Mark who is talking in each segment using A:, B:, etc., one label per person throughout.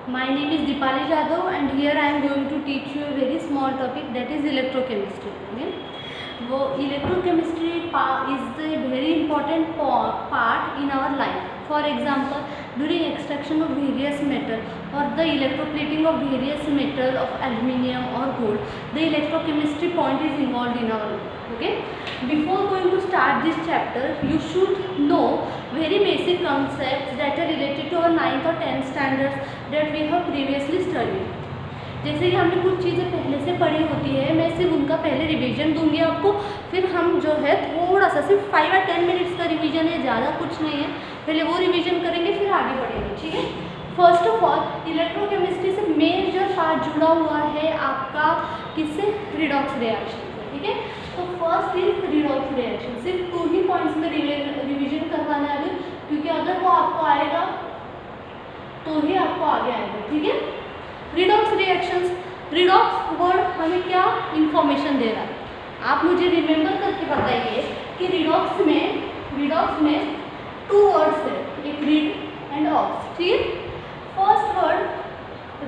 A: My name is Deepali Jadhav and here I am going to teach you a very small topic, that is electrochemistry. Okay? वो electrochemistry is a very important part in our life. For example, during extraction of various metal or the electroplating of various metal of aluminium or gold, the electrochemistry point is involved in our life. Okay? Before going to start this chapter, you should know very basic concepts that are related to our 9th or 10th standards that we have previously studied. जैसे कि हमने कुछ चीज़ें पहले से पढ़ी होती है, मैं सिर्फ उनका पहले रिवीजन दूंगी आपको, फिर हम जो है थोड़ा सा सिर्फ 5 या 10 मिनट्स का रिवीजन है, ज़्यादा कुछ नहीं है, पहले वो रिवीजन करेंगे फिर आगे बढ़ेंगे. ठीक है. फर्स्ट ऑफ ऑल, इलेक्ट्रोकेमिस्ट्री से मेजर पार्ट जुड़ा हुआ है आपका किससे? रिडॉक्स रिएक्शन से. ठीक है. तो फर्स्ट इज रिडॉक्स रिएक्शन. सिर्फ 2 ही पॉइंट्स में रिवीजन करवाना है अभी, क्योंकि अगर वो आपको आएगा तो ही आपको आगे आएगा. ठीक है. रिडॉक्स रिएक्शंस, रिडॉक्स वर्ड हमें क्या इंफॉर्मेशन दे रहा है, आप मुझे रिमेंबर करके बताइए कि रिडॉक्स में 2 वर्ड्स है, एक रीड एंड ऑक्स. ठीक है. फर्स्ट वर्ड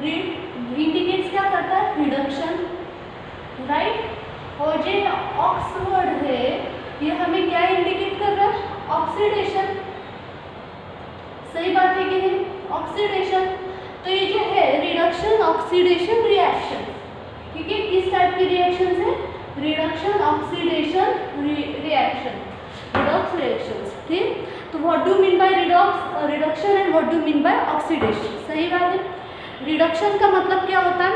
A: रीड इंडिकेट्स क्या करता है? Reduction, right. और जो ऑक्स वर्ड है ये हमें क्या इंडिकेट कर रहा है? ऑक्सीडेशन. सही बात है कि नहीं? ऑक्सीडेशन. तो ये जो है रिडक्शन ऑक्सीडेशन रिएक्शन. ठीक है. किस टाइप की रिएक्शन है? Reduction oxidation reaction, redox reactions. ठीक. तो what do mean by reduction and what do mean by oxidation? सही बात है. रिडक्शन का मतलब क्या होता है?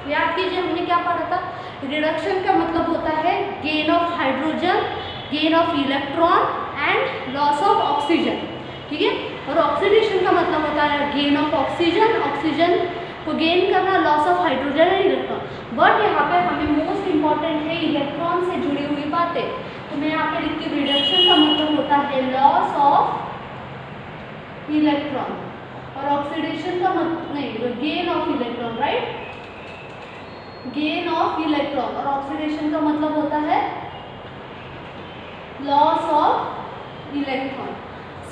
A: याद कीजिए, हमने क्या पढ़ा था? रिडक्शन का मतलब होता है gain of hydrogen, gain of electron and loss of oxygen. ठीक है. और ऑक्सीडेशन का मतलब होता है गेन ऑफ ऑक्सीजन, ऑक्सीजन को गेन करना, loss of hydrogen and electron. But यहाँ पे हमें मोस्ट इंपॉर्टेंट है इलेक्ट्रॉन से जुड़ी हुई बातें. तो मैं यहाँ पे लिखती हूँ रिडक्शन का मतलब होता है लॉस ऑफ इलेक्ट्रॉन, और ऑक्सीडेशन का मतलब नहीं, gain of electron, right. Gain of electron और ऑक्सीडेशन का मतलब होता है लॉस ऑफ इलेक्ट्रॉन.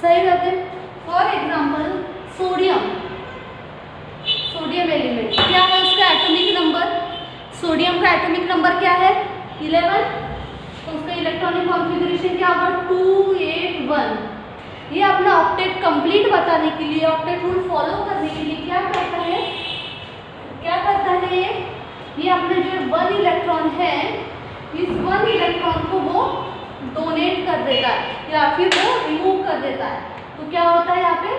A: सही बात है. फॉर एग्जाम्पल सोडियम एलिमेंट क्या है? उसका एटॉमिक नंबर, सोडियम का एटॉमिक नंबर क्या है? 11. तो उसका इलेक्ट्रॉनिक कॉन्फ़िगरेशन क्या होगा? 281. ये अपना ऑक्टेट कंप्लीट बताने के लिए, ऑक्टेट रूल फॉलो करने के लिए क्या करता है ये अपने जो 1 इलेक्ट्रॉन है, इस 1 इलेक्ट्रॉन को वो डोनेट कर देता है या फिर वो रिमूव कर देता है. तो क्या होता है यहाँ पे?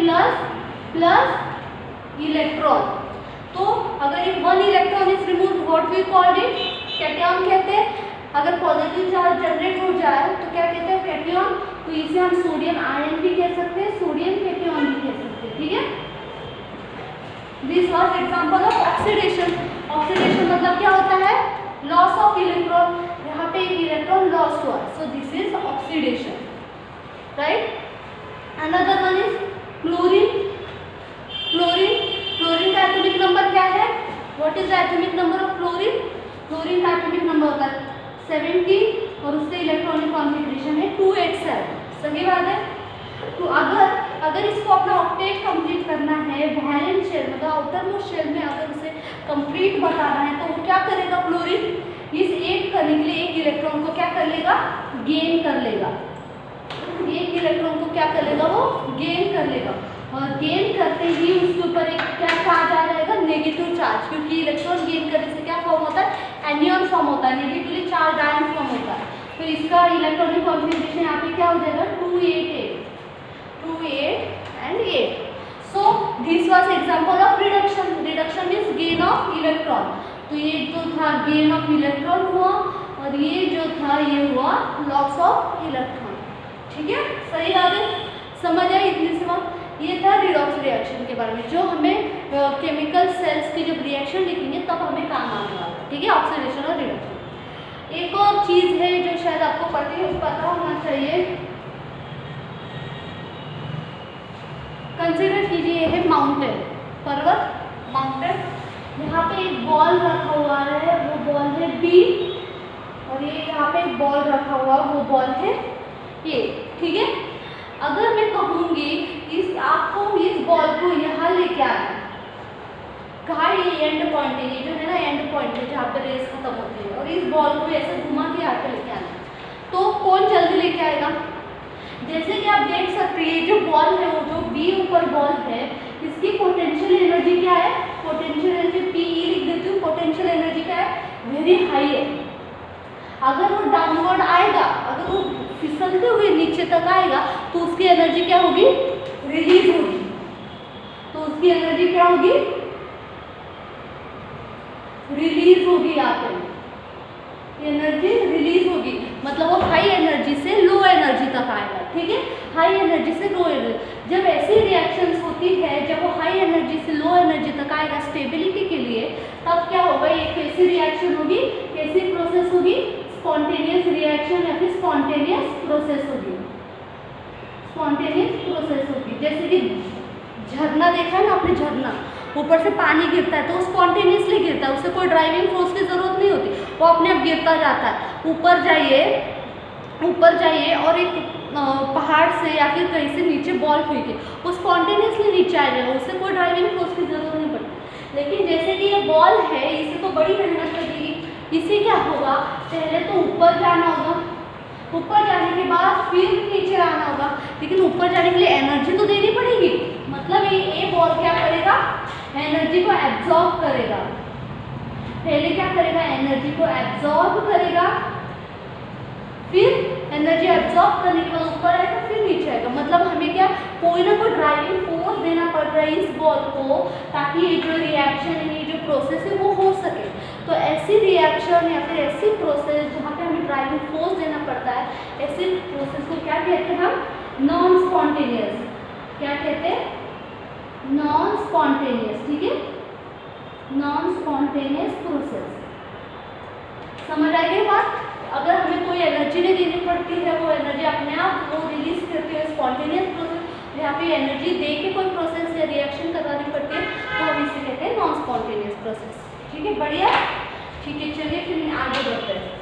A: Na plus electron. तो अगर ये 1 electron is removed, what we called it? Cation कहते हैं. अगर पॉजिटिव चार्ज जनरेट हो जाए तो क्या कहते हैं? कैटायन. तो इसे हम सोडियम आयन भी कह सकते हैं, सोडियम कैटायन भी कह सकते हैं. ठीक है. This was example of oxidation. Oxidation मतलब क्या होता है? Loss of electron. यहाँ पे एक इलेक्ट्रॉन लॉस हुआ, so this is oxidation, right. Another one is chlorine. Chlorine का एटॉमिक नंबर क्या है? What is the atomic number of chlorine? Chlorine का एटॉमिक नंबर होता है 70 और उससे इलेक्ट्रॉनिक कॉन्फ़िगरेशन है 287. सही बात है. तो अगर इसको अपना ऑक्टेट कंप्लीट करना है, वैलेंस शेल मतलब आउटर मोस्ट शेल में अगर उसे कंप्लीट बताना है, तो वो क्या करेगा? क्लोरीन इस 8 करने के लिए एक इलेक्ट्रॉन को क्या कर लेगा? गेन कर लेगा. एक इलेक्ट्रॉन को क्या कर लेगा? वो गेन कर लेगा. और गेन करते ही उसके ऊपर एक क्या चार्ज आ जाएगा? Negative charge. क्योंकि इलेक्ट्रॉन गेन करने से क्या फॉर्म होता है? एनियन फॉर्म होता है, नेगेटिवली चार्ज आयन फॉर्म होता है. तो इसका इलेक्ट्रॉनिक कॉन्फ़िगरेशन यहाँ पे क्या हो जाएगा? 288 and 8. So this was example of reduction. Reduction means gain of electron. तो ये जो था gain of electron हुआ, और ये जो था ये हुआ loss of electron. ठीक है. सही बात है. समझ आई इतनी सी बात? ये था रिडॉक्स रिएक्शन के बारे में, जो हमें केमिकल सेल्स की जब रिएक्शन लिखेंगे तब हमें काम आने वाला है. ठीक है. ऑक्सीडेशन और रिडक्शन. एक और चीज़ है जो शायद आपको पता होना चाहिए. कंसिडर कीजिए है माउंटेन, पर्वत, माउंटेन. यहाँ पे एक बॉल रखा हुआ है, वो बॉल है B, और ये यहाँ पे एक बॉल रखा हुआ, वो बॉल है A. ठीक है. अगर मैं कहूँगी आपको इस बॉल को यहाँ लेके एंड पॉइंट है, ये जो है ना एंड पॉइंट है जहाँ पे रेस खत्म होती है, और इस बॉल को ऐसे घुमा के आके लेके आना। तो कौन जल्दी लेके आएगा? जैसे कि आप देख सकते हैं ये जो बॉल है, वो जो बी ऊपर बॉल है, इसकी पोटेंशियल एनर्जी क्या है? पोटेंशियल एनर्जी पी ई लिख देती हूँ। पोटेंशियल एनर्जी क्या है? वेरी हाई है। अगर वो डाउनवर्ड आएगा, अगर वो फिसलते हुए नीचे तक आएगा तो उसकी एनर्जी क्या होगी? रिलीज होगी। तो उसकी एनर्जी क्या होगी? रिलीज होगी। यहाँ पे एनर्जी रिलीज होगी, मतलब वो हाई एनर्जी से लो एनर्जी तक आएगा। ठीक है, हाई एनर्जी से लो एनर्जी। जब ऐसी रिएक्शंस होती है, जब वो हाई एनर्जी से लो एनर्जी तक आएगा स्टेबिलिटी के लिए, तब क्या होगा? ये कैसी रिएक्शन होगी? कैसी प्रोसेस होगी? स्पॉन्टेनियस रिएक्शन या फिर स्पॉन्टेनियस प्रोसेस होगी। स्पॉन्टेनियस प्रोसेस होगी। जैसे कि झरना देखा है ना आपने, झरना ऊपर से पानी गिरता है तो वो स्पॉन्टेनियसली गिरता है, उसे कोई ड्राइविंग फोर्स की जरूरत नहीं होती, वो अपने आप गिरता जाता है। ऊपर जाइए और एक पहाड़ से या फिर कहीं से नीचे बॉल फेंके, वो स्पॉन्टेनियसली नीचे आ जाएगा, उससे कोई ड्राइविंग फोर्स की जरूरत नहीं पड़ती। लेकिन जैसे कि ये बॉल है, इसे तो बड़ी मेहनत लगेगी। इसे क्या होगा? पहले तो ऊपर जाना होगा, ऊपर जाने के बाद फिर नीचे आना होगा, लेकिन ऊपर जाने के लिए एनर्जी तो देनी पड़ेगी। मतलब ये बॉल क्या करेगा? एनर्जी को एब्जॉर्ब करेगा। पहले क्या करेगा? एनर्जी को एब्जॉर्ब करेगा, फिर एनर्जी एब्जॉर्ब करने के बाद ऊपर आएगा, फिर नीचे आएगा। मतलब हमें क्या, कोई ना कोई ड्राइविंग फोर्स देना पड़ रहा है इस बॉल को, ताकि ये जो रिएक्शन है, ये जो प्रोसेस है वो हो सके। तो ऐसी रिएक्शन या फिर ऐसी प्रोसेस जहाँ पे हमें ड्राइविंग फोर्स देना पड़ता है, ऐसी प्रोसेस को क्या कहते हैं हम? Non spontaneous. क्या कहते हैं? Non spontaneous. ठीक है, नॉन स्पॉन्टेनियस प्रोसेस। समझ आ गई बात? अगर हमें कोई एनर्जी नहीं देनी पड़ती है, वो एनर्जी अपने आप वो रिलीज करती है, स्पॉन्टेनियस प्रोसेस। यहाँ पे एनर्जी दे के कोई प्रोसेस या रिएक्शन करवानी पड़ती है, तो हम इसे कहते हैं नॉन स्पॉन्टेनियस प्रोसेस। ठीक है, बढ़िया। ठीक है, चलिए फिर आगे बढ़ते हैं।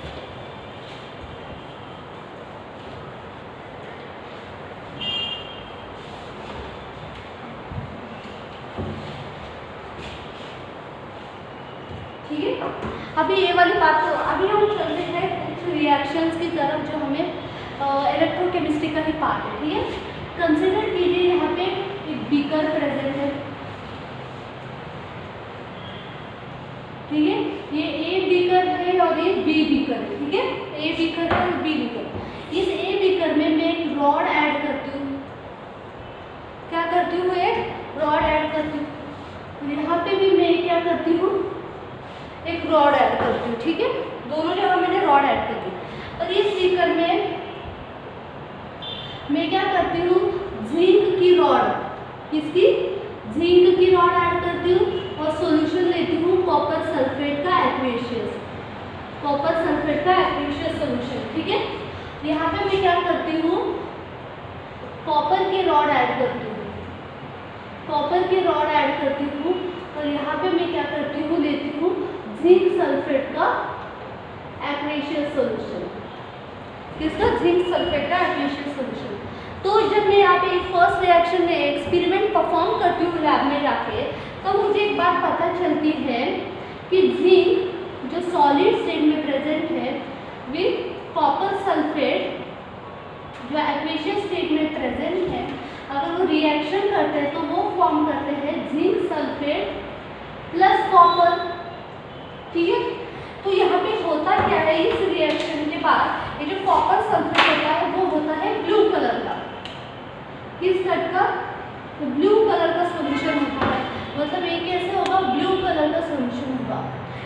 A: ठीक है, अभी ये वाली बात तो अभी हम चलते हैं कुछ रिएक्शंस की तरफ जो हमें इलेक्ट्रोकेमिस्ट्री का ही पार्ट है। ठीक है, कंसिडर कीजिए यहाँ पे एक बीकर प्रेजेंट है। ठीक है, ये ए बीकर है और ये बी बीकर है। ठीक है, ए बीकर है और बी बीकर। इस ए बीकर में मैं एक रॉड ऐड करती हूँ। क्या करती हूँ? एक रॉड ऐड करती हूँ। यहाँ पे भी मैं क्या करती हूँ? एक रॉड ऐड करती हूँ। ठीक है, दोनों जगह मैंने रॉड ऐड कर दी। और इस बीकर में मैं क्या करती हूँ? जिंक की रॉड, किसकी? जिंक की रॉड ऐड करती हूँ और सॉल्यूशन लेती हूँ कॉपर सल्फेट का एक्वेशियस, कॉपर सल्फेट का एक्वेशियस सॉल्यूशन। ठीक है, यहाँ पे मैं क्या करती हूँ? कॉपर की रॉड ऐड करती हूँ, कॉपर की रॉड ऐड करती हूँ और यहाँ पे मैं क्या करती हूँ? लेती हूँ जिंक सल्फेट का एक्वेशियस सॉल्यूशन। किसका? जिंक सल्फेट का एक्वेशियस सॉल्यूशन। तो जब मैं यहाँ पे फर्स्ट रिएक्शन में एक्सपेरिमेंट परफॉर्म करती हूँ लैब में जाके, तो मुझे एक बात पता चलती है कि जिंक जो सॉलिड स्टेट में प्रेजेंट है विद कॉपर सल्फेट जो एक्वेशियस स्टेट में प्रेजेंट है, अगर वो रिएक्शन करते हैं तो वो फॉर्म करते हैं जिंक सल्फेट प्लस कॉपर। ठीक है, तो यहाँ पे होता क्या है? इस रिएक्शन के बाद ये जो कॉपर सल्फेट होता है वो होता है ब्लू कलर का। किस टाइप का? तो ब्लू कलर का सॉल्यूशन होता है। मतलब ये कैसे होगा? ब्लू कलर का सॉल्यूशन होगा।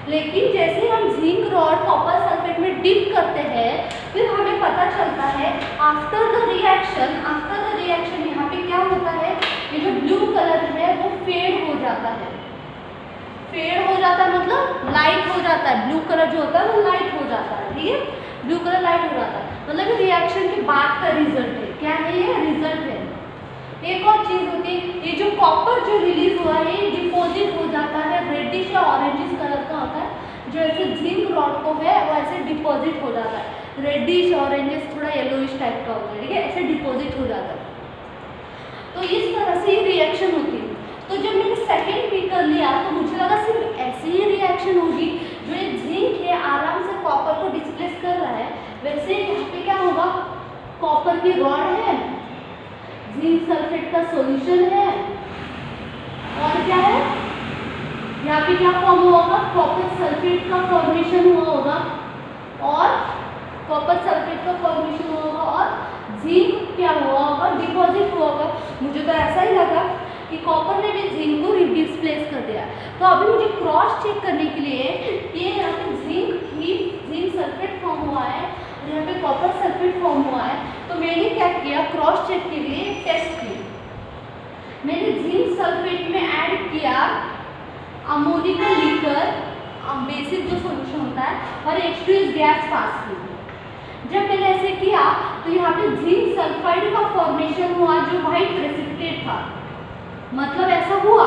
A: लेकिन जैसे हम जिंक रॉड कॉपर सल्फेट में डिप करते हैं, फिर हमें पता चलता है आफ्टर द रिएक्शन यहाँ पे क्या होता है? ये जो ब्लू कलर है वो फेड हो जाता है। फेड हो जाता है मतलब लाइट हो जाता है। ब्लू कलर जो होता है वो लाइट हो जाता है। ठीक है, ब्लू कलर लाइट हो जाता है, मतलब ये रिएक्शन के बाद का रिजल्ट है। क्या है? ये रिजल्ट है। एक और चीज होती है, ये जो कॉपर जो रिलीज हुआ है ये डिपॉजिट हो जाता है, रेडिश या ऑरेंजिश कलर का होता है। जो ऐसे जिंक रॉड को है वो ऐसे डिपॉजिट हो जाता है, रेडिश ऑरेंजिश थोड़ा येलोइश टाइप का होता है। ठीक है, ऐसे डिपॉजिट हो जाता है। तो इस तरह से ये रिएक्शन होती है। तो जब मैंने सेकेंड बीकर लिया तो मुझे लगा सिर्फ वैसे यहाँ पे क्या होगा, कॉपर की रॉड है, जिंक सल्फेट का सॉल्यूशन है, और क्या है यहाँ पे क्या फॉर्म हुआ होगा, कॉपर सल्फेट का फॉर्मेशन हुआ होगा, और कॉपर सल्फेट का फॉर्मेशन हुआ होगा, और जिंक क्या हुआ होगा, डिपॉजिट हुआ होगा। मुझे तो ऐसा ही लगा कि कॉपर ने भी जिंक को डिस्प्लेस कर दिया। तो अभी मुझे क्रॉस चेक करने के लिए ये यहाँ पे जिंक सल्फेट फॉर्म हुआ है और यहाँ पे कॉपर सल्फेट फॉर्म हुआ है। तो मैंने क्या किया, क्रॉस चेक के लिए टेस्ट किया। मैंने जिंक सल्फेट में ऐड किया अमोनिया का लिकर, बेसिक जो सॉल्यूशन होता है, और H2S गैस पास की। जब मैंने ऐसे किया तो यहाँ पे जिंक सल्फाइड का फॉर्मेशन हुआ जो व्हाइट प्रेसिपिटेट था। मतलब ऐसा हुआ,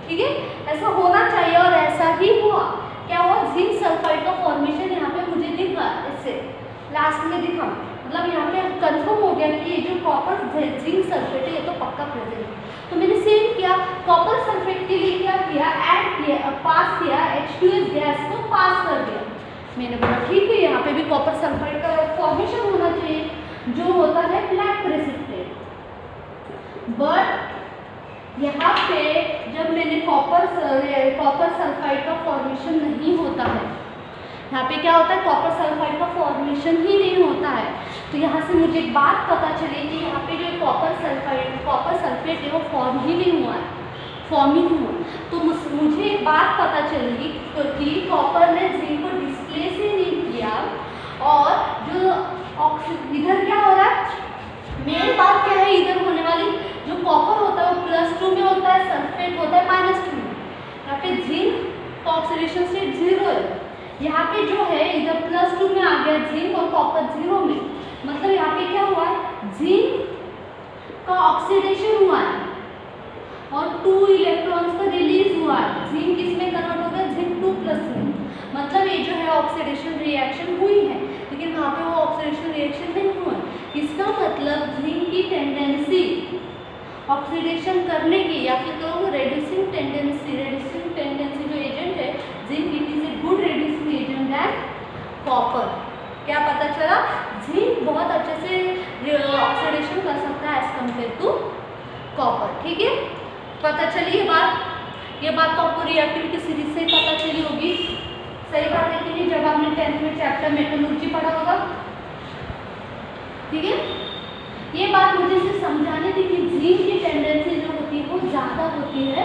A: ठीक है, ऐसा होना चाहिए और ऐसा ही हुआ। क्या हुआ, जिंक सल्फाइड का फॉर्मेशन यहाँ पे मुझे दिखा, इससे लास्ट में दिखा। मतलब यहाँ पे कंफर्म हो गया कि ये जो कॉपर जिंक सल्फेट है ये तो पक्का प्रेजेंट है। तो मैंने सेम किया, कॉपर सल्फेट के लिए क्या किया, ऐड किया, पास किया, H2S गैस को पास कर दिया। मैंने बोला ठीक है, यहाँ पे भी कॉपर सल्फाइड का फॉर्मेशन होना चाहिए जो होता है ब्लैक प्रेसिपिटेट। बट यहाँ पे जब मैंने कॉपर सल्फाइड का फॉर्मेशन नहीं होता है, यहाँ पे क्या होता है, कॉपर सल्फाइड का फॉर्मेशन ही नहीं होता है। तो यहाँ से मुझे एक बात पता चली कि यहाँ पे जो कॉपर सल्फेट है वो फॉर्म ही नहीं हुआ है, फॉर्म ही नहीं हुआ। तो मुझे एक बात पता चली कि कॉपर ने जिंक को डिस्प्लेस ही नहीं किया, और जो इधर क्या हो रहा है, मेन बात क्या है इधर होने वाली, जो कॉपर होता है वो +2 में होता है, सल्फेट होता है -2 में। यहाँ पे जिंक का ऑक्सीडेशन स्टेट 0 है, यहाँ पे जो है इधर +2 में आ गया जिंक और कॉपर 0 में। मतलब यहाँ पे क्या हुआ है, जिंक का ऑक्सीडेशन हुआ है और 2 इलेक्ट्रॉन्स का रिलीज हुआ है। जिंक किसमें कन्वर्ट हो गया, जिंक 2+ में। मतलब ये जो है ऑक्सीडेशन रिएक्शन हुई है, लेकिन वहाँ पे वो ऑक्सीडेशन रिएक्शन नहीं हुआ। इसका मतलब जिंक की टेंडेंसी ऑक्सीडेशन करने की, या फिर कहोगे रेड्यूसिंग टेंडेंसी जो एजेंट है zinc, it is a good reducing agent than copper. क्या पता चला, जिंक बहुत अच्छे से ऑक्सीडेशन कर सकता है एज कम्पेयर टू कॉपर। ठीक है, पता चली ये बात तो आपको रिएक्टिविटी सीरीज से पता चली होगी। सही बात है कि नहीं, जब आपने 10th में चैप्टर मेटलर्जी पढ़ा होगा। ठीक है, ये बात मुझे सिर्फ समझाने थी कि जिंक की टेंडेंसी जो होती है वो ज़्यादा होती है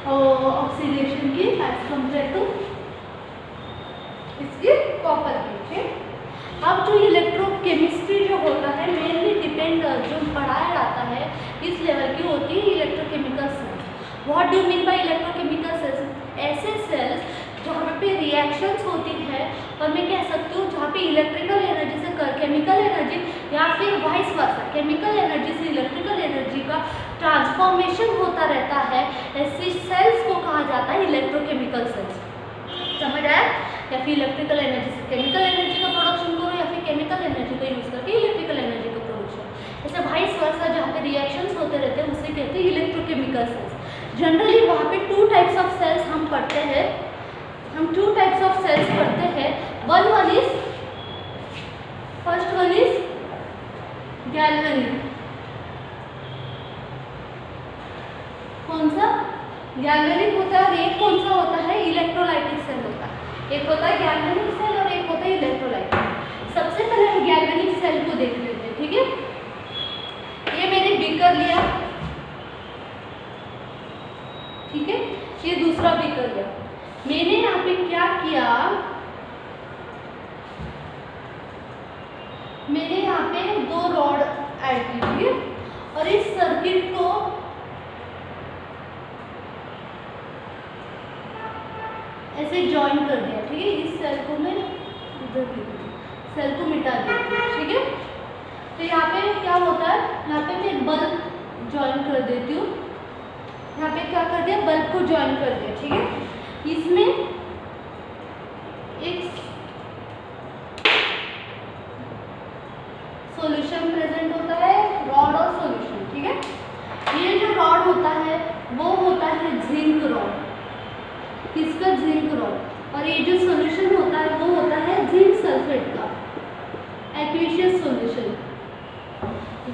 A: ऑक्सीडेशन की एज कम्पेयर टू इसकी कॉपर की। अब जो इलेक्ट्रोकेमिस्ट्री जो होता है मेनली डिपेंड जो पढ़ाया जाता है इस लेवल की होती है electrochemical cells. What do you mean by electrochemical cells? ऐसे सेल्स जहाँ पे रिएक्शंस होती है, और मैं कह सकती हूँ जहाँ पे इलेक्ट्रिकल एनर्जी से केमिकल एनर्जी, या फिर वाइस वर्सा केमिकल एनर्जी से इलेक्ट्रिकल एनर्जी का ट्रांसफॉर्मेशन होता रहता है, ऐसी सेल्स को कहा जाता है इलेक्ट्रोकेमिकल सेल्स। समझ आया? या फिर इलेक्ट्रिकल एनर्जी से केमिकल एनर्जी का प्रोडक्शन करो, या फिर केमिकल एनर्जी का यूज़ करके इलेक्ट्रिकल एनर्जी का प्रोडक्शन। जैसे वाइस वर्सा जहाँ पे रिएक्शंस होते रहते हैं उसे कहते हैं इलेक्ट्रोकेमिकल सेल्स। जनरली वहाँ पे 2 टाइप्स ऑफ सेल्स हम पढ़ते हैं, फर्स्ट वन इज गैल्वेनिक। कौन सा? गैल्वेनिक होता है, और एक कौन सा होता है, इलेक्ट्रोलाइटिक सेल होता है। एक होता है गैल्वेनिक सेल और एक होता है इलेक्ट्रोलाइटिक। सबसे पहले हम गैल्वेनिक सेल को देख लेते हैं। ठीक है, ये मैंने बीकर लिया, ठीक है, ये दूसरा बीकर लिया। मैंने यहाँ पे क्या किया, मैंने यहाँ पे 2 रॉड ऐड की, ठीक है, और इस सर्किट को ऐसे ज्वाइन कर दिया। ठीक है, इस सेल को मैं इधर सेल को मिटा देती हूँ। ठीक है, तो यहाँ पे क्या होता है, यहाँ पे मैं बल्ब ज्वाइन कर देती हूँ। यहाँ पे क्या कर दिया, बल्ब को ज्वाइन कर दिया। ठीक है, इसमें एक सॉल्यूशन प्रेजेंट होता है, रॉड और सॉल्यूशन। ठीक है, ये जो रॉड होता है वो होता है जिंक रॉड, किसका, जिंक रॉड, और ये जो सॉल्यूशन होता है वो होता है जिंक सल्फेट का। Aqueous solution.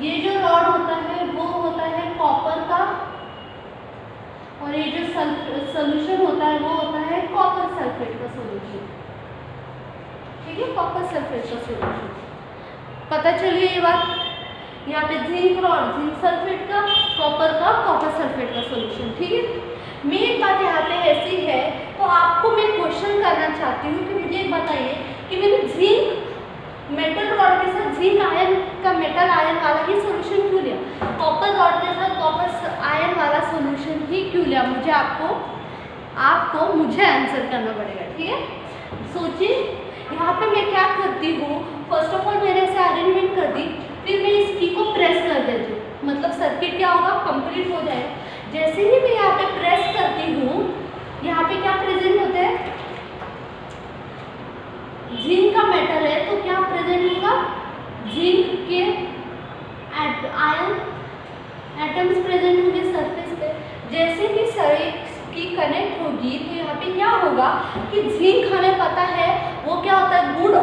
A: ये जो रॉड होता है वो होता है कॉपर का, और ये जो सॉल्यूशन होता है वो होता है कॉपर सल्फेट का सॉल्यूशन। ठीक है, कॉपर सल्फेट का सॉल्यूशन। पता चलिए ये बात। यहाँ पे जिंक रॉड जिंक सल्फेट का, कॉपर का कॉपर सल्फेट का सॉल्यूशन। ठीक है, मेन बात यहाँ पे ऐसी है। तो आपको मैं क्वेश्चन करना चाहती हूँ कि मुझे बताइए कि मैंने जिंक मेटल रॉड के साथ जिंक आयन का मेटल आयन वाला ही सॉल्यूशन क्यों लिया, कॉपर रॉड के साथ कॉपर आयन वाला सॉल्यूशन ही क्यों लिया? मुझे मुझे आंसर करना पड़ेगा। ठीक है, सोचिए। यहाँ पे मैं क्या करती हूँ, फर्स्ट ऑफ ऑल मैंने ऐसे अरेंजमेंट कर दी, फिर मैं इस की को प्रेस कर देती हूँ, मतलब सर्किट क्या होगा, कंप्लीट हो जाएगा। जैसे ही मैं यहाँ पे प्रेस करती हूँ, यहाँ पे क्या प्रेजेंट होता है, जिंक का मेटल है तो क्या प्रेजेंट होगा, जिंक के आयन एटम्स प्रेजेंट होंगे सरफेस पे। जैसे कि सर्किट की कनेक्ट होगी तो यहाँ पे क्या होगा कि जिंक हमें पता है वो क्या होता है, गुड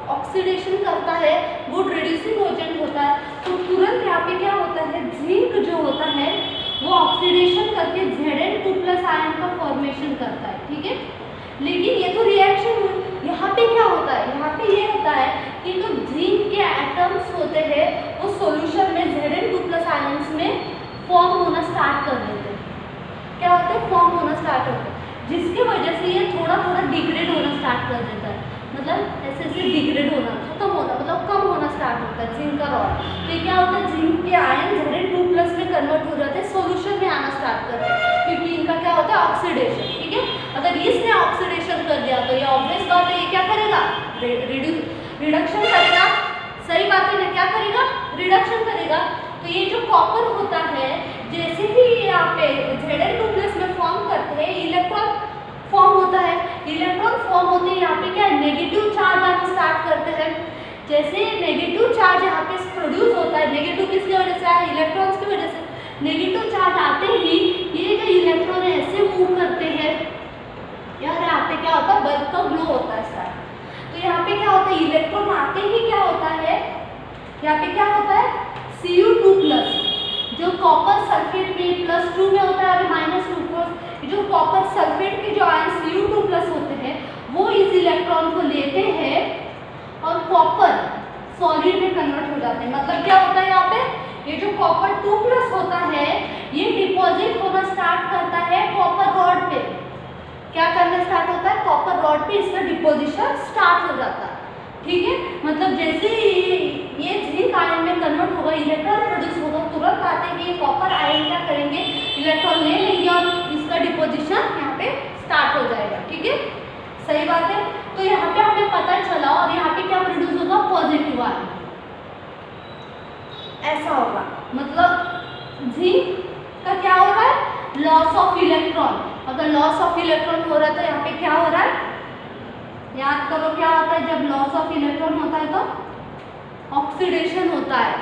A: ऑक्सीडेशन करता है, गुड रिड्यूसिंग एजेंट होता है। तो तुरंत यहाँ पे क्या होता है, जिंक जो होता है वो ऑक्सीडेशन करके Zn2+ आयन का फॉर्मेशन करता है। ठीक है, लेकिन ये तो रिएक्शन हुई। यहाँ पे क्या होता है, यहाँ पे ये होता है कि जो जिंक के एटम्स होते हैं वो सॉल्यूशन में Zn2+ आयन्स में फॉर्म होना स्टार्ट कर देते हैं। क्या होता है, फॉर्म होना स्टार्ट होता है, जिसकी वजह से ये थोड़ा थोड़ा डिग्रेड होना स्टार्ट कर देता है। मतलब ऐसे ऐसे डिग्रेड होना, खत्म होना, मतलब कम होना स्टार्ट होता है जिंक का रॉड। तो ये क्या होता है, जिंक के आयन Zn2+ में कन्वर्ट हो जाते हैं, सॉल्यूशन में आना स्टार्ट करते हैं, क्योंकि इनका क्या होता है, ऑक्सीडेशन। ठीक है, अगर इसने ऑक्सीडेशन कर दिया तो ये ऑब्वियस बात है, ये क्या करेगा, रिडक्शन करेगा। सही बात है ना, क्या करेगा, रिडक्शन करेगा। तो ये जो कॉपर होता है, जैसे ही यहाँ पे Zn2+ में फॉर्म करते हैं, इलेक्ट्रॉन फॉर्म होता है। इलेक्ट्रॉन फॉर्म होते हैं, यहाँ पे क्या नेगेटिव चार्ज आना स्टार्ट करते हैं। जैसे नेगेटिव चार्ज यहाँ पे प्रोड्यूस होता है, नेगेटिव किसकी वजह से आया, इलेक्ट्रॉन्स की वजह से। नेगेटिव चार्ज आते ही ये जो इलेक्ट्रॉन है ऐसे मूव करते हैं, यार यहाँ पे क्या होता है, बल्ब का ग्लो होता है स्टार्ट। तो यहाँ पे क्या होता है, इलेक्ट्रॉन आते ही क्या होता है, यहाँ पे क्या होता है, Cu2+, जो कॉपर सल्फेट में +2 में होता है, अभी -2। जो कॉपर सल्फेट के जो आयन Cu2+ होते हैं वो इस इलेक्ट्रॉन को लेते हैं और कॉपर सॉलिड में कन्वर्ट हो जाते हैं। मतलब क्या होता है, यहाँ पे ये जो कॉपर 2+ होता है ये डिपॉजिट होना स्टार्ट करता है कॉपर रॉड पे। क्या करना स्टार्ट होता है, कॉपर रॉड पे इसका डिपोजिशन स्टार्ट हो जाता है। ठीक है, मतलब जैसे ये जिंक आयन में कन्वर्ट होगा, इलेक्ट्रॉन प्रोड्यूस होगा, तुरंत आते ही ये कॉपर आयन क्या करेंगे, इलेक्ट्रॉन ले लेंगे और इसका डिपोजिशन यहाँ पे स्टार्ट हो जाएगा। ठीक है, सही बात है। तो यहाँ पे हमें पता चला, और यहाँ पे क्या प्रोड्यूस होगा, पॉजिटिव आयन, ऐसा होगा। मतलब जिंक का क्या हो रहा है, लॉस ऑफ इलेक्ट्रॉन। अगर लॉस ऑफ इलेक्ट्रॉन हो रहा है तो यहाँ पे क्या हो रहा है, याद करो क्या होता है, जब लॉस ऑफ इलेक्ट्रॉन होता है तो ऑक्सीडेशन होता है।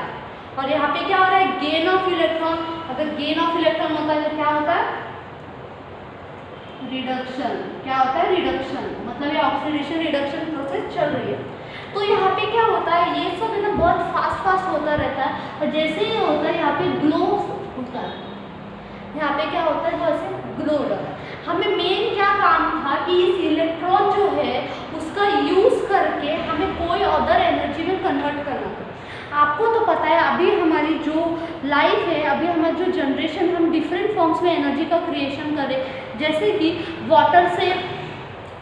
A: और यहाँ पे क्या हो रहा है, गेन ऑफ इलेक्ट्रॉन। अगर गेन ऑफ इलेक्ट्रॉन होता है तो क्या होता है, रिडक्शन। क्या होता है, रिडक्शन। मतलब ये ऑक्सीडेशन रिडक्शन प्रोसेस चल रही है। तो यहाँ पे क्या होता है, ये सब है ना बहुत फास्ट होता रहता है। और जैसे ही होता है यहाँ पे ग्लो होता है, यहाँ पे क्या होता है, जैसे ग्लो होता है। हमें मेन क्या काम था कि इस इलेक्ट्रॉन जो है उसका यूज करके हमें कोई अदर एनर्जी में कन्वर्ट करना था। आपको तो पता है अभी हमारी जो लाइफ है, अभी हमारी जो जनरेशन, हम डिफरेंट फॉर्म्स में एनर्जी का क्रिएशन करें। जैसे कि वाटर से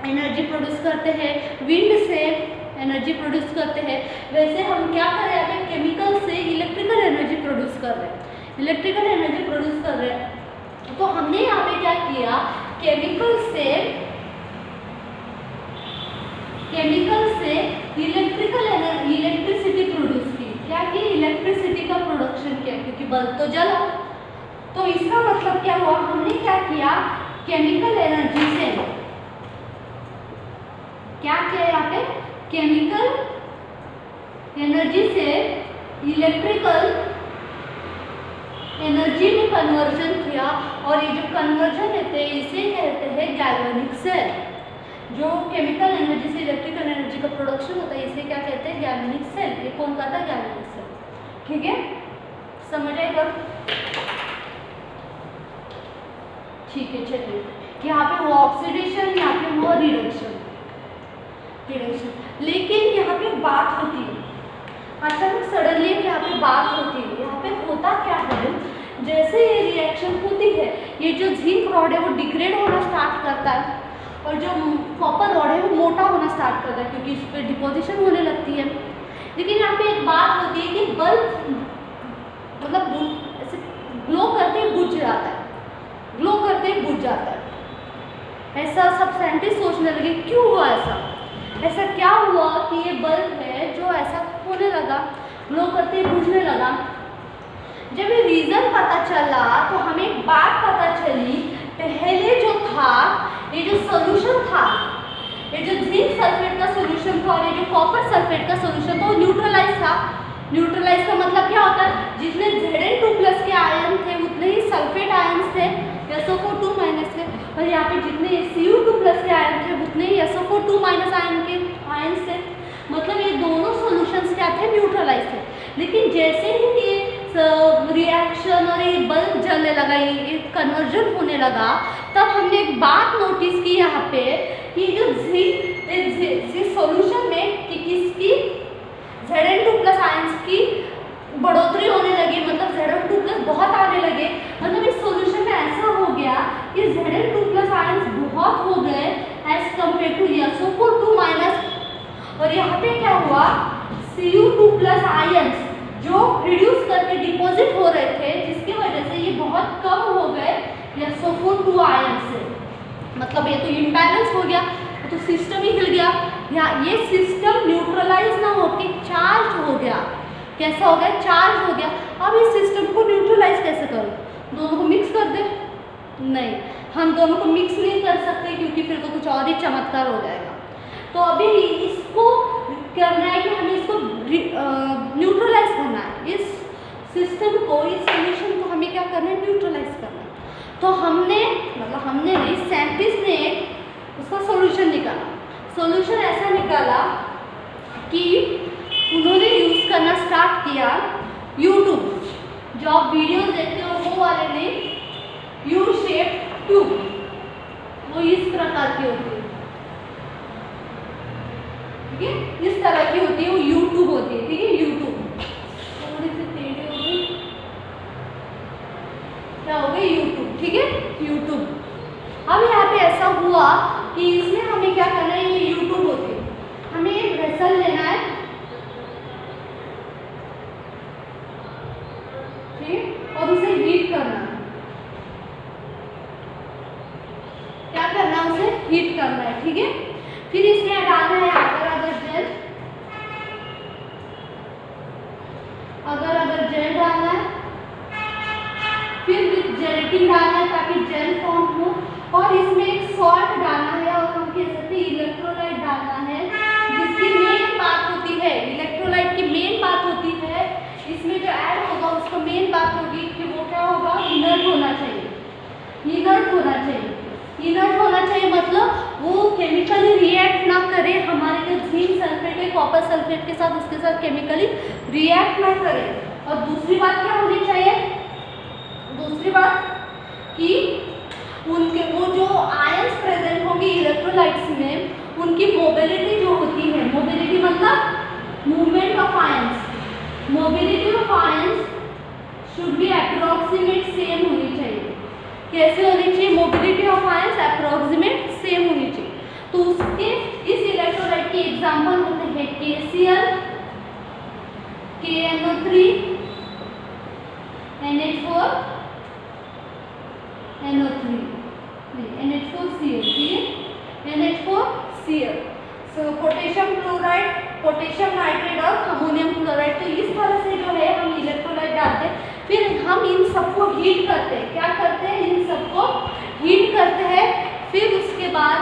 A: एनर्जी प्रोड्यूस करते हैं, विंड से एनर्जी प्रोड्यूस करते हैं, वैसे हम क्या कर रहे हैं, अभी केमिकल से इलेक्ट्रिकल एनर्जी प्रोड्यूस कर रहे हैं, इलेक्ट्रिकल एनर्जी प्रोड्यूस कर रहे हैं। तो हमने यहाँ पे क्या किया, केमिकल से इलेक्ट्रिसिटी प्रोड्यूस की। क्या की, इलेक्ट्रिसिटी का प्रोडक्शन किया, क्योंकि बल्ब तो जला। तो इसका मतलब क्या हुआ, हमने क्या किया, केमिकल एनर्जी से क्या किया, यहाँ पे केमिकल एनर्जी से इलेक्ट्रिकल एनर्जी में कन्वर्जन किया। और ये जो कन्वर्जन रहते हैं इसे कहते हैं गैल्वेनिक सेल। जो केमिकल एनर्जी से इलेक्ट्रिकल एनर्जी का प्रोडक्शन होता है, इसे क्या कहते हैं? Galvanic cell. ये कौन कहता है? Galvanic cell. ठीक है, समझ आएगा? ठीक है, चलिए यहाँ पे हुआ ऑक्सीडेशन, यहाँ पे हुआ रिडक्शन। लेकिन यहाँ पे बात होती है, अचानक सडनली यहाँ पे बात होती है। यहाँ पे होता क्या है, जैसे ये रिएक्शन होती है, ये जो जिंक रॉड है वो डिग्रेड होना स्टार्ट करता है और जो कॉपर रॉड है वो मोटा होना स्टार्ट करता है, क्योंकि इस पर डिपोजिशन होने लगती है। लेकिन यहाँ पे एक बात होती है कि बल्ब मतलब ऐसे ग्लो करते ही बुझ जाता है, ग्लो करते ही बुझ जाता है। ऐसा सब साइंटिस्ट सोचने लगे क्यों हुआ ऐसा, ऐसा क्या हुआ कि ये बल्ब है जो ऐसा होने लगा, ग्लो करते ही बुझने लगा। जब ये रीज़न पता चला तो हमें एक बात पता चली, पहले जो था ये जो सोल्यूशन था, ये जो जिंक सल्फेट का सोल्यूशन था और ये जो कॉपर सल्फेट का सोल्यूशन था वो न्यूट्रलाइज था। न्यूट्रलाइज का मतलब क्या होता है, जितने Zn2+ के आयन थे उतने ही सल्फेट आयन्स थे, SO4 2- थे, और यहाँ पे जितने Cu2+ के आयन थे उतने ही SO4 2- आयन के आयन्स थे। मतलब ये दोनों सॉल्यूशंस क्या थे? न्यूट्रलाइज थे। लेकिन जैसे ही ये रिएक्शन और ये बल्ब जलने लगा, ये कन्वर्जन होने लगा, तब हमने एक बात नोटिस की यहाँ पे कि जो सॉल्यूशन में कि किसकी Zn2+ आयन्स की बढ़ोतरी होने लगी, मतलब Zn2+ बहुत आने लगे। मतलब इस सॉल्यूशन में ऐसा हो गया कि Zn2+ आयन्स बहुत हो गए एज कम्पेयर टू SO4 2-। और यहाँ पे क्या हुआ, Cu2+ आयन्स जो रिड्यूस करके डिपॉजिट हो रहे थे, जिसकी वजह से ये बहुत कम हो गए SO4 2 आयन से। मतलब ये तो इम्बैलेंस हो गया, तो सिस्टम ही हिल गया। या ये सिस्टम न्यूट्रलाइज ना होके चार्ज हो गया। कैसा हो गया? चार्ज हो गया। अब इस सिस्टम को न्यूट्रलाइज कैसे करो? दोनों को मिक्स कर दे? नहीं, हम दोनों को मिक्स नहीं कर सकते, क्योंकि फिर तो कुछ और ही चमत्कार हो जाएगा। तो अभी इसको करना है कि हमें इसको न्यूट्रलाइज करना है। इस सिस्टम को, इस सॉल्यूशन को हमें क्या करना है? न्यूट्रलाइज करना है। तो हमने नहीं, साइंटिस्ट ने उसका सॉल्यूशन निकाला। सॉल्यूशन ऐसा निकाला कि उन्होंने यूज़ करना स्टार्ट किया यूट्यूब। जो आप वीडियोस देखते हो वो वाले नहीं, यू शेप ट्यूब, वो इस प्रकार की होती है, ठीक है, इस तरह की होती है, वो यूट्यूब होती है। ठीक है, यूट्यूब थोड़ी सी टेढ़ी हो गई, क्या हो गई? यूट्यूब। ठीक है, यूट्यूब। अब यहाँ पे ऐसा हुआ कि इसमें हमें क्या करना है, ये यूट्यूब होती है, हमें एक वेसल लेना है, ठीक, और उसे हीट करना है। क्या करना है? उसे हीट करना है। ठीक है, फिर इसमें डालना है अगर जेल डालना है, फिर जेलेटिन डालना है ताकि जेल फॉर्म हो, और इसमें एक सॉल्ट डालना है, और हम कह सकते हैं इलेक्ट्रोलाइट डालना है, जिसकी मेन बात होती है, इलेक्ट्रोलाइट की मेन बात होती है, इसमें जो ऐड होगा उसका मेन बात होगी कि वो क्या होगा? इनर्ट होना चाहिए। इनर्ट होना चाहिए, इनर्ट होना चाहिए मतलब वो केमिकली रिएक्ट ना करे हमारे जो जिंक सल्फेट है कॉपर सल्फेट के साथ, उसके साथ केमिकली रिएक्ट ना करे। और दूसरी बात क्या होनी चाहिए? दूसरी बात कि उनके वो जो आयंस प्रेजेंट होंगे इलेक्ट्रोलाइट्स में, उनकी मोबिलिटी जो होती है, मोबिलिटी मतलब movement of ions, mobility of ions should be approximate same होनी चाहिए। कैसे होनी चाहिए? Mobility of ions approximate same होनी चाहिए। तो उसके इस इलेक्ट्रोलाइट के एग्जांपल होते हैं KCl, KNO3, NH4, NO3, NH4Cl, NH4Cl, potassium chloride, potassium nitrate और अमोनियम क्लोराइड। तो इस तरह से जो है हम इलेक्ट्रोलाइट डालते हैं, फिर हम इन सबको हीट करते हैं। क्या करते हैं? इन सबको हीट करते हैं। फिर उसके बाद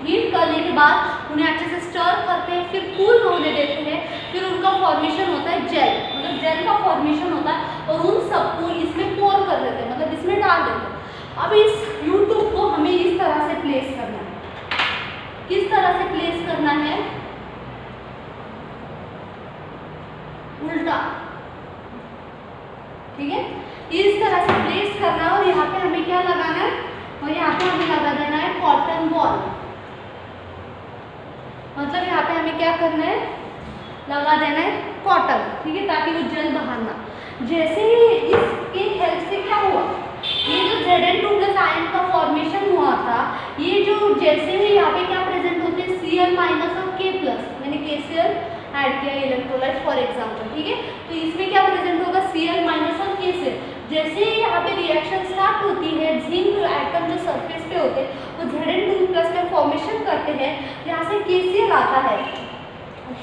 A: हीट करने के बाद उन्हें अच्छे से स्टर करते हैं, फिर कूल होने देते हैं, फिर उनका फॉर्मेशन होता है जेल, मतलब जेल का फॉर्मेशन होता है, और उन सबको इसमें पोर कर देते हैं, मतलब इसमें डाल देते हैं। अब इस यूट्यूब को हमें इस तरह से प्लेस करना है, तरह से प्लेस करना है, उल्टा, ठीक है, इस तरह से प्लेस करना है। और यहाँ पे हमें क्या लगाना है, और यहाँ पे हमें लगा देना है कॉटन बॉल। मतलब यहाँ पे हमें क्या करना है, लगा देना है कॉटन, ठीक है, ताकि वो जल बाहर ना। जैसे ही इसके हेल्प से क्या हुआ, ये जो Zn2+ आयन का फॉर्मेशन हुआ था, ये जो जैसे ही यहाँ पे क्या प्रेजेंट होते हैं, Cl- और K+, मैंने KCl ऐड किया इलेक्ट्रोलाइट फॉर एग्जाम्पल, ठीक है। तो इसमें क्या प्रेजेंट होगा, Cl- और K से। जैसे ही यहाँ पे रिएक्शन स्टार्ट होती है, जिंक एटम जो सरफेस पे होते हैं वो Zn2+ में फॉर्मेशन करते हैं, यहाँ से KCl आता है,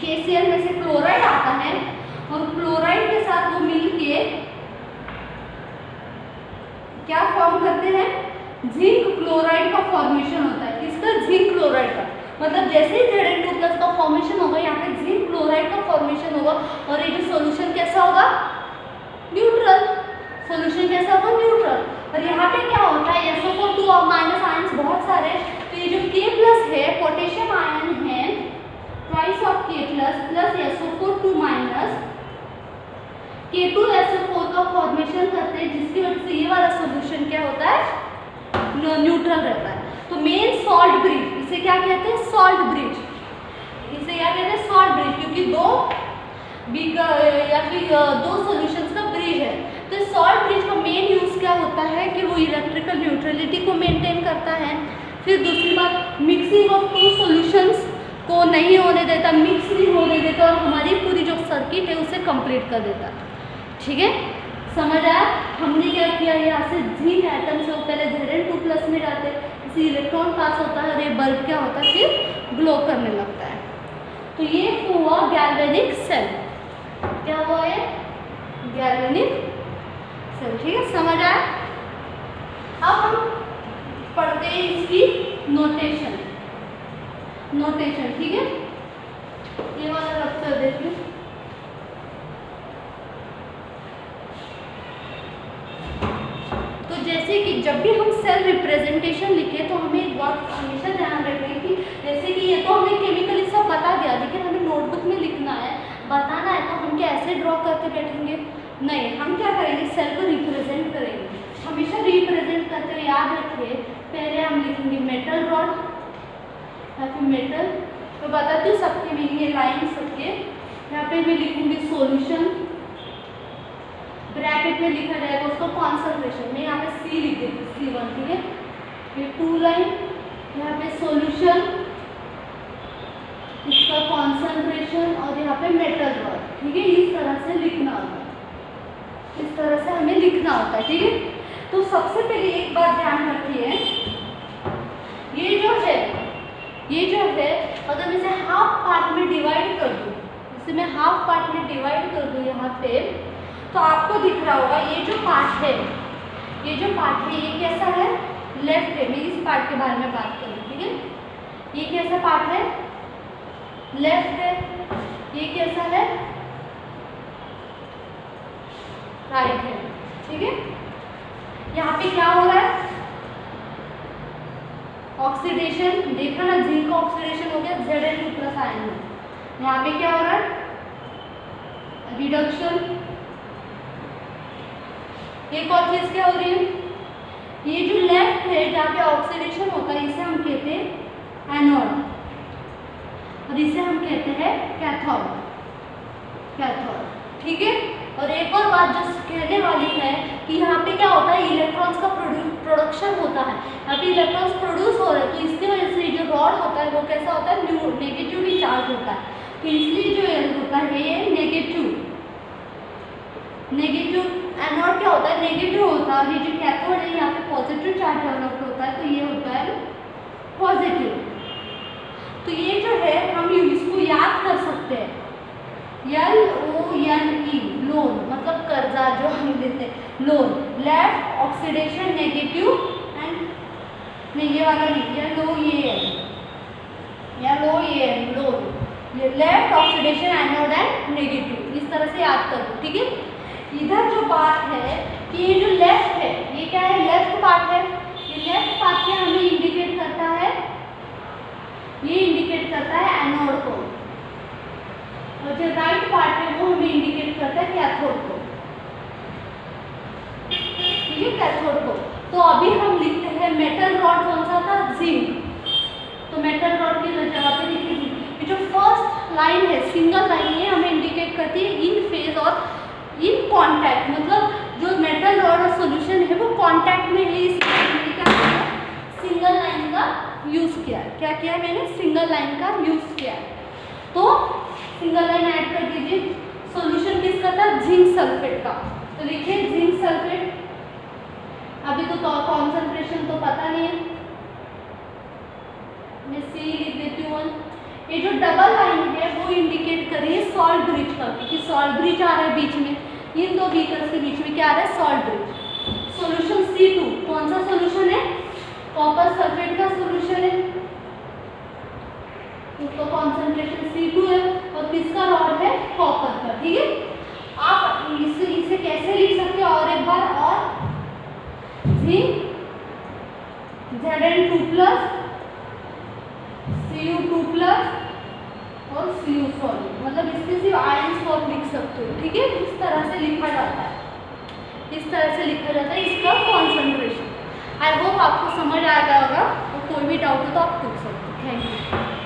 A: KCl में से क्लोराइड आता है, और क्लोराइड के साथ वो मिलके क्या फॉर्म करते हैं, जिंक क्लोराइड का फॉर्मेशन होता है। किसका, जिंक क्लोराइड का। मतलब जैसे ही Zn2+ का फॉर्मेशन होगा, यहाँ पे जिंक क्लोराइड का फॉर्मेशन होगा, और ये जो सॉल्यूशन कैसा होगा, न्यूट्रल। सॉल्यूशन कैसा होगा, न्यूट्रल। और यहाँ पे क्या होता है, SO4 माइनस आयंस बहुत सारे, तो ये जो K+ है, पोटेशियम आयन है, twice of K+ plus SO4 minus, K2SO4 का फॉर्मेशन करते हैं, जिसकी वजह से ये वाला सॉल्यूशन क्या होता है, न्यूट्रल रहता है। तो मेन सॉल्ट ब्रिज, इसे क्या कहते हैं, सॉल्ट ब्रिज। इसे क्या कहते हैं, सॉल्ट ब्रिज, क्योंकि दो सॉल्यूशंस का ब्रिज है। तो सॉल्ट ब्रिज का मेन यूज क्या होता है कि वो इलेक्ट्रिकल न्यूट्रलिटी को मेंटेन करता है। फिर दूसरी बात, मिक्सिंग ऑफ टू सॉल्यूशंस को नहीं होने देता, मिक्स नहीं होने देता, और हमारी पूरी जो सर्किट है उसे कंप्लीट कर देता है, ठीक है। समझ आया, हमने क्या किया, यहाँ से जिंक एटम से पहले Zn2+ में जाते हैं, इसे इलेक्ट्रॉन पास होता है, और ये बल्ब क्या होता है, फिर ग्लो करने लगता है। तो ये हुआ गैल्वेनिक सेल। क्या हुआ ये, गैल्वेनिक सेल, ठीक है, समझ आया। अब हम पढ़ते हैं इसकी नोटेशन, ठीक है। ये वाला रख कर देखिए, जैसे कि जब भी हम सेल रिप्रेजेंटेशन लिखे तो हमें एक बात हमेशा ध्यान रखें कि जैसे कि ये तो हमें केमिकली सब बता दिया, लेकिन हमें नोटबुक में लिखना है, बताना है, तो हम क्या ऐसे ड्रॉ करते बैठेंगे, नहीं, हम क्या करेंगे, सेल को रिप्रेजेंट करेंगे। हमेशा रिप्रेजेंट करते हुए याद रखिए, पहले हम लिखेंगे मेटल रॉड या फिर मेटल, तो बताती हूँ सबके मीनिंग, ये लाइन सबके। यहाँ पे मैं लिखूंगी सॉल्यूशन, ब्रैकेट में लिखा जाएगा उसको कॉन्सेंट्रेशन, मैं यहाँ पे C लिख देती हूँ, C1, ठीक है। ये 2 लाइन, यहाँ पे सॉल्यूशन, इसका कॉन्सेंट्रेशन, और यहाँ पे मेटल रॉड, ठीक है। इस तरह से लिखना होता है, इस तरह से हमें लिखना होता है, ठीक है। तो सबसे पहले एक बात ध्यान रखिए, ये जो है अगर मैं इसे हाफ पार्ट में डिवाइड कर दूँ, इसे मैं हाफ पार्ट में डिवाइड कर दूँ यहाँ पे, तो आपको दिख रहा होगा ये जो पार्ट है, ये कैसा है, लेफ्ट है। मैं इस पार्ट के बारे में बात कर रही हूँ, ठीक है। ये कैसा पार्ट है, लेफ्ट है। ये कैसा है, राइट है, ठीक है। यहाँ पे क्या हो रहा है, ऑक्सीडेशन, देखा ना, जिंक का ऑक्सीडेशन हो गया Zn2+ आयन में। यहाँ पे क्या हो रहा है, रिडक्शन। एक और चीज क्या हो रही है, ये जो लेफ्ट है जहाँ पे ऑक्सीडेशन होता है, इसे हम कहते हैं एनोड, और इसे हम कहते हैं कैथोड, ठीक है। और एक और बात जो कहने वाली है कि यहाँ पे क्या होता है, इलेक्ट्रॉन्स का प्रोडक्शन होता है, यहाँ पे इलेक्ट्रॉन्स प्रोड्यूस हो रहे हैं, तो इसकी वजह से जो रॉड होता है वो कैसा होता है, नेगेटिवली चार्ज होता है। तो इसलिए जो होता है ये नेगेटिव एनोड क्या होता है, नेगेटिव होता है, और ये जो कैथोड है यहाँ पे पॉजिटिव चार्ज डेवलप होता है, तो ये होता है पॉजिटिव। तो ये जो है हम इसको याद कर सकते हैं, LONE, लोन, मतलब कर्जा जो हम देते हैं, loan, left oxidation negative and, नहीं ये वाला नहीं, LOAN, loan, left oxidation anode and negative, इस तरह से याद कर दो, ठीक है। इधर जो बात है कि ये जो लेफ्ट है, ये क्या है, लेफ्ट पार्ट है, ये लेफ्ट पार्ट क्या हमें इंडिकेट करता है, ये कांटेक्ट, मतलब जो मेटल रॉड और सॉल्यूशन है वो कांटेक्ट में है, इसलिए क्या सिंगल लाइन का यूज किया है। क्या किया है मैंने? सिंगल लाइन का यूज किया है। तो सिंगल लाइन ऐड कर दीजिए। सॉल्यूशन किसका था? जिंक सल्फेट का। तो लिखिए जिंक सल्फेट। अभी तो कॉन्सेंट्रेशन तो पता नहीं है, मैं सी लिख देती हूँ। ये जो डबल लाइन है वो इंडिकेट कर रही है सॉल्ट ब्रिज का, क्योंकि सॉल्ट ब्रिज आ रहा है बीच में, इन दो बीकर्स के बीच में क्या आ रहा है? Salt bridge. सॉल्यूशन C2 कौन सा सॉल्यूशन है? कॉपर सल्फेट का सॉल्यूशन है, उसका कॉन्सेंट्रेशन C2 है, और किसका रॉड है? कॉपर का। ठीक है, आप इसे कैसे लिख सकते हो? और एक बार, और zinc Zn2 plus Cu2 plus और Cu सॉल्यूट, मतलब इसके सिर्फ आयंस फॉर्म लिख सकते हो। ठीक है, इस तरह से लिखा जाता है, इस तरह से लिखा जाता है इसका कॉन्सेंट्रेशन। आई होप आपको समझ आ गया होगा, और कोई भी डाउट हो तो आप पूछ सकते हो। Thank you.